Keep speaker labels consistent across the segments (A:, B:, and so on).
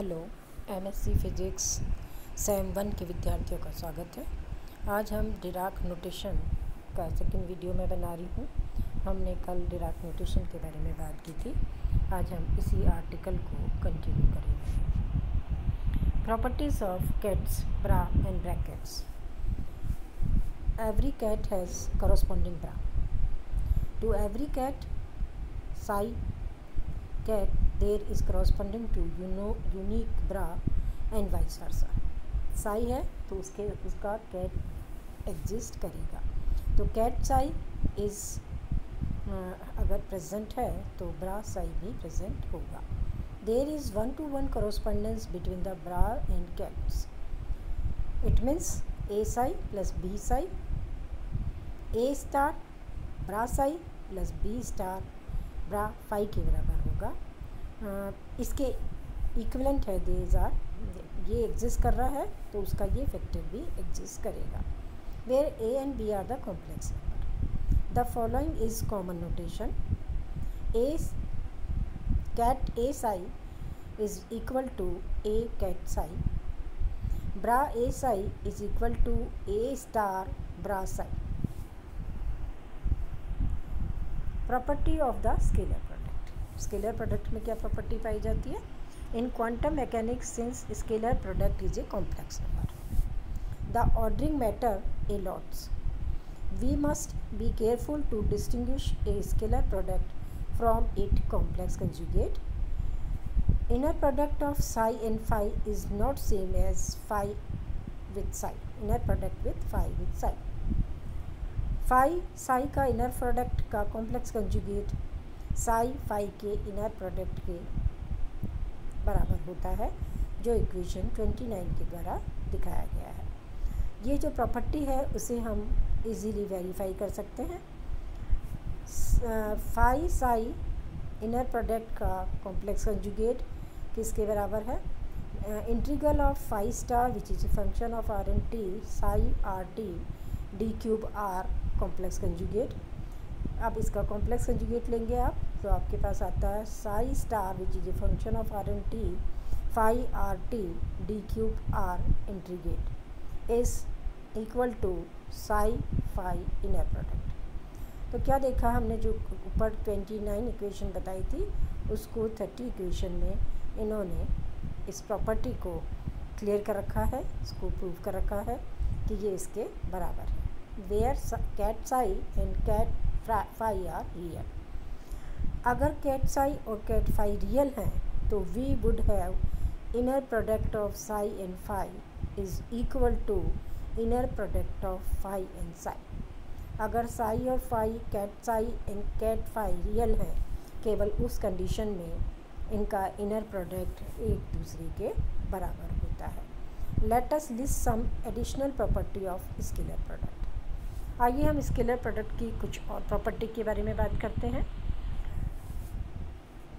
A: Hello, MSc physics same 1 के विद्यार्थियों का स्वागत है। आज हम डिराक नोटेशन का सेकंड वीडियो में बना रही हूँ। हमने कल डिराक नोटेशन के बारे में बात की थी। आज हम इसी आर्टिकल को कंटिन्यू करेंगे। Properties of cats, bra and brackets. Every cat has corresponding bra. To every cat, psi cat there is corresponding to unique bra and vice versa. psi है तो उसका cat एग्जिस्ट करेगा। तो कैट साई इज़ अगर present है तो bra psi भी present होगा। There is 1-to-1 correspondence between the bra and cats. It means A psi plus B psi, A star bra psi plus B star bra phi के बराबर होगा। इसके equivalent है देज आर, ये exist कर रहा है तो उसका ये फैक्टर भी एग्जिस्ट करेगा। Where A and B are the complex number. The following is common notation. A cat A psi is equal to A cat psi, bra A psi is equal to A star bra psi. Property of the scalar product. Scalar product में क्या property पाई जाती है? In quantum mechanics, since scalar product is a complex number, the ordering matter a lots, we must be careful to distinguish a scalar product from it complex conjugate. Inner product of psi and phi is not same as phi with psi, inner product with phi with psi. Phi psi का inner product का complex conjugate psi phi के inner product के बराबर होता है, जो equation 29 के द्वारा दिखाया गया है। ये जो प्रॉपर्टी है उसे हम इजीली वेरीफाई कर सकते हैं। फाई साई इनर प्रोडक्ट का कॉम्प्लेक्स कंजुगेट किसके बराबर है? Integral of phi star which is a function of r and t psi r t d cube r complex conjugate. अब इसका कॉम्प्लेक्स कंजुगेट लेंगे आप तो आपके पास आता है psi star which is a function of r and t phi r t d cube r integrate is equal to psi phi inner product. तो क्या देखा हमने, जो ऊपर 29 इक्वेशन बताई थी उसको 30 इक्वेशन में इन्होंने इस प्रॉपर्टी को क्लियर कर रखा है, इसको प्रूव कर रखा है कि ये इसके बराबर है। Where cat psi and cat phi are real. अगर कैट साई और कैट फाई रियल हैं तो we would have inner product of psi and phi is equal to inner product of phi and psi. अगर psi और phi, cat psi and cat phi real हैं, केवल उस condition में इनका इनर प्रोडक्ट एक दूसरे के बराबर होता है। Let us list some additional property of scalar product. आइए हम स्केलर प्रोडक्ट की कुछ और प्रॉपर्टी के बारे में बात करते हैं।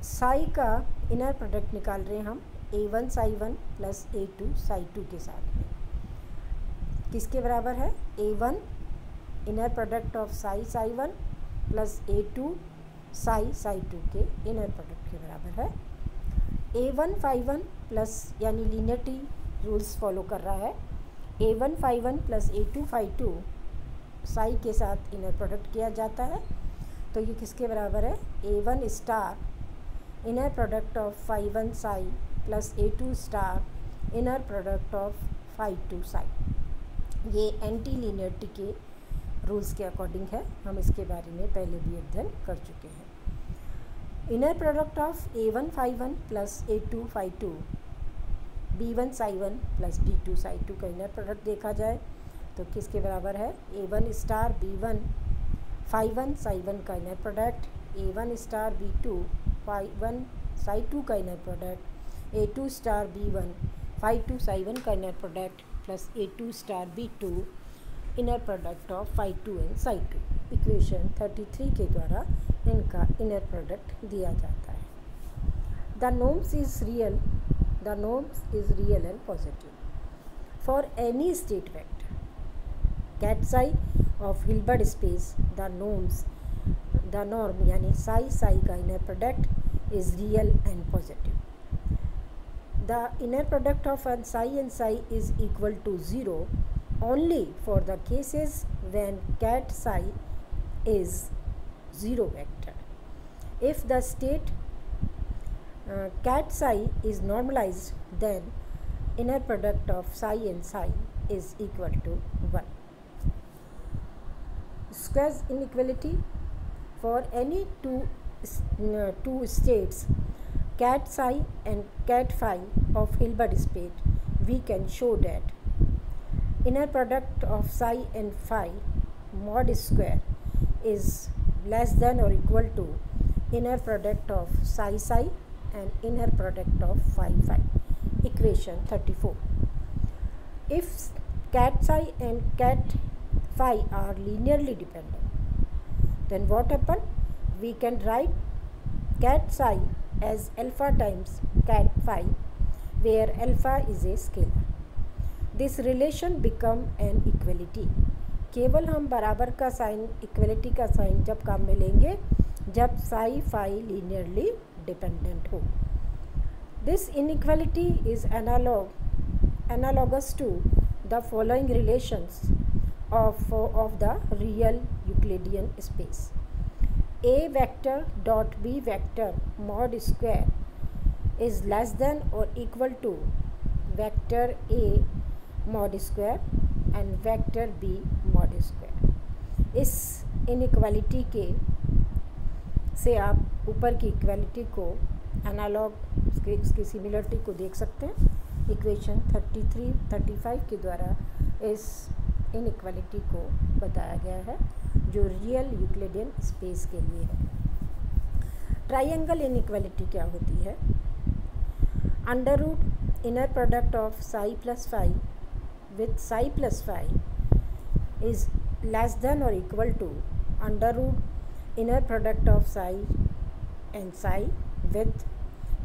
A: साई का इनर प्रोडक्ट निकाल रहे हैं हम A1 Sai 1 plus A2 Sai 2 के साथ में। किसके बराबर है? A1 inner product of Sai 1 plus A2 Sai 2 के इनर प्रोडक्ट के बराबर है। A1 फाई 1 प्लस, यानी लीनियरिटी रूल्स फॉलो कर रहा है, A1 phi 1 plus A2 phi 2 Sai के साथ इनर प्रोडक्ट किया जाता है। तो ये किसके बराबर है? A1 star inner product of phi 1 psi plus A2 star inner product of phi 2 psi. ये एंटी लीनियरिटी के रूल्स के अकॉर्डिंग है, हम इसके बारे में पहले भी अध्ययन कर चुके हैं। Inner product of A1 phi 1 plus A2 phi 2, B1 psi 1 plus B2 psi 2 का इनर प्रोडक्ट देखा जाए तो किसके बराबर है? A1 star B1 phi 1 psi 1 का inner product, A1 star B2 phi 1 psi 2 का inner product, A2 star B1 phi 2 psi 1 का inner product plus A2 star B2 inner product of phi 2 and psi 2। Equation 33 के द्वारा इनका inner product दिया जाता है। The norms is real and positive for any state vector cat psi of Hilbert space. The norm यानी psi का inner product is real and positive. the inner product of psi and psi is equal to 0 only for the cases when cat psi is 0 vector. If the state cat psi is normalized, then inner product of psi and psi is equal to 1. Square's inequality: for any two states cat psi and cat phi of Hilbert space, we can show that inner product of psi and phi mod square is less than or equal to inner product of psi psi and inner product of phi phi. Equation 34. If cat psi and cat phi are linearly dependent, then what happen? We can write cat psi as alpha times cat phi, where alpha is a scalar. This relation become an equality. केवल हम बराबर का sign, equality का sign जब काम में लेंगे जब psi phi linearly dependent हो. This inequality is analogous to the following relations of the real Euclidean space. A vector dot b vector mod square is less than or equal to vector A mod square and vector B mod square. इस inequality के से आप ऊपर की equality को analogue, इसकी similarity को देख सकते हैं. इक्वेशन 33-35 के द्वारा इस इनइक्वालिटी को बताया गया है जो रियल यूक्लिडियन स्पेस के लिए है. ट्राइंगल इनइक्वालिटी क्या होती है? Under root inner product of psi plus phi with psi plus phi is less than और equal to under root inner product of psi and psi with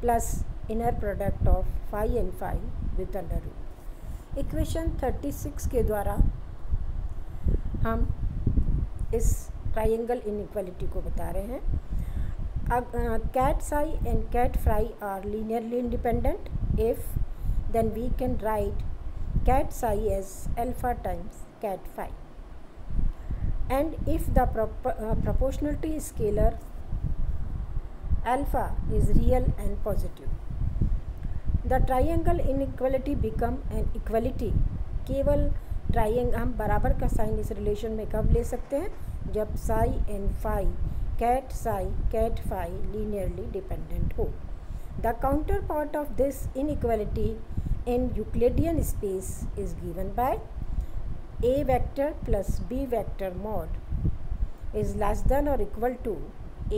A: plus inner product of phi and phi with under root. Equation 36 के द्वारा हम इस triangle inequality को बता रहे हैं. cat psi and cat phi are linearly independent. If, then we can write cat psi as alpha times cat phi. And if the proportionality scalar alpha is real and positive, the triangle inequality become an equality. केवल triangle हम बराबर का sign इस relation में कब ले सकते हैं? जब psi and phi cat psi cat phi linearly dependent हो. The counterpart of this inequality in Euclidean space is given by a vector plus b vector mod is less than or equal to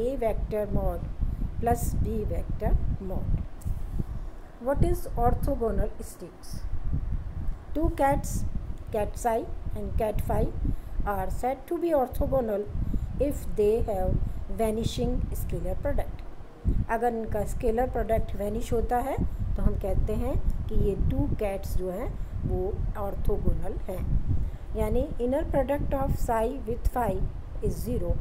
A: a vector mod plus b vector mod. What is orthogonal states? Two cats, cat psi and cat phi, are said to be orthogonal if they have vanishing scalar product. अगर इनका scalar product vanish होता है तो हम कहते हैं कि ये टू कैट्स जो हैं वो ऑर्थोगोनल हैं. यानी inner product of psi with phi is 0,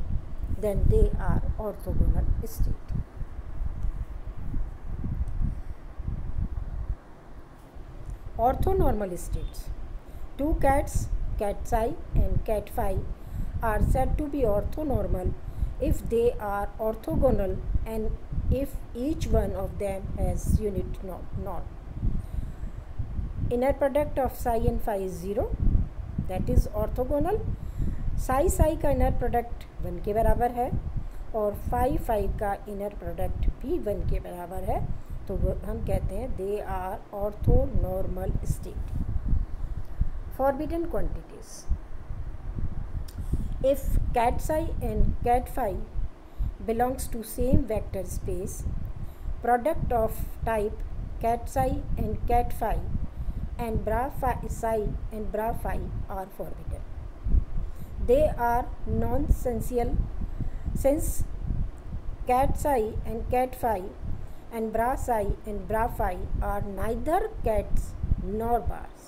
A: then they are orthogonal state. Orthonormal states. Two cats, cat psi and cat phi, are said to be orthonormal if they are orthogonal and if each one of them has unit norm. Inner product of psi and phi is 0, that is orthogonal. psi psi का inner product 1 के बराबर है और phi phi का inner product भी 1 के बराबर है, तो हम कहते हैं they are orthonormal state. Forbidden quantities. If cat psi and cat phi belongs to same vector space, product of type cat psi and cat phi and bra phi psi and bra phi are forbidden. They are nonsensical since cat psi and cat phi and bra psi and bra phi are neither cats nor bars.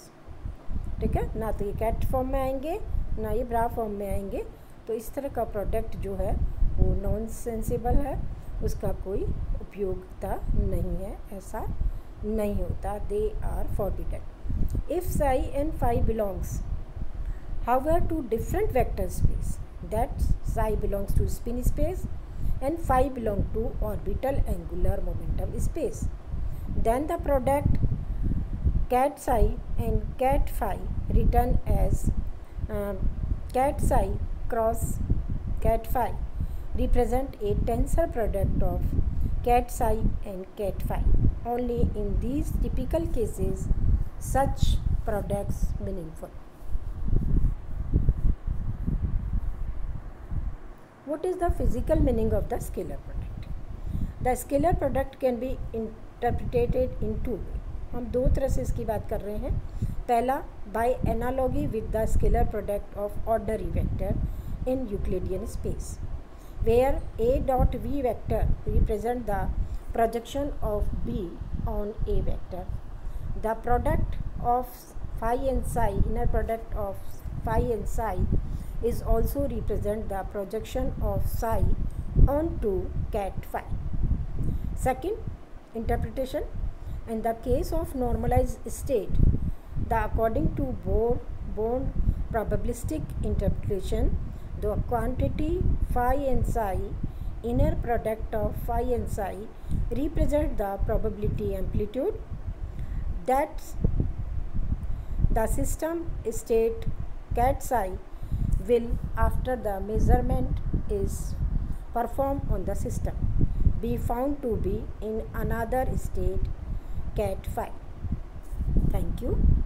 A: ठीक है, ना तो ये cat form में आएंगे ना ये ब्रा form में आएंगे, तो इस तरह का प्रोडक्ट जो है वो नॉन सेंसिबल है, उसका कोई उपयोगिता नहीं है, ऐसा नहीं होता, they are forbidden. If psi and phi belongs however to different vector space, that psi belongs to spin space and phi belong to orbital angular momentum space, then the product cat psi and cat phi written as cat psi cross cat phi represent a tensor product of cat psi and cat phi. Only in these typical cases such products meaningful. What is the physical meaning of the scalar product? The scalar product can be interpreted in two ways. हम दो तरह से इसकी बात कर रहे हैं. पहला, by analogy with the scalar product of ordinary vector in Euclidean space, where a dot v vector represent the projection of b on a vector. The product of phi and psi, inner product of phi and psi, is also represent the projection of psi onto cat phi. Second interpretation, in the case of normalized state, the according to Born probabilistic interpretation, the quantity phi and psi, inner product of phi and psi, represent the probability amplitude that the system state cat psi will, after the measurement is performed on the system, be found to be in another state cat phi. Thank you.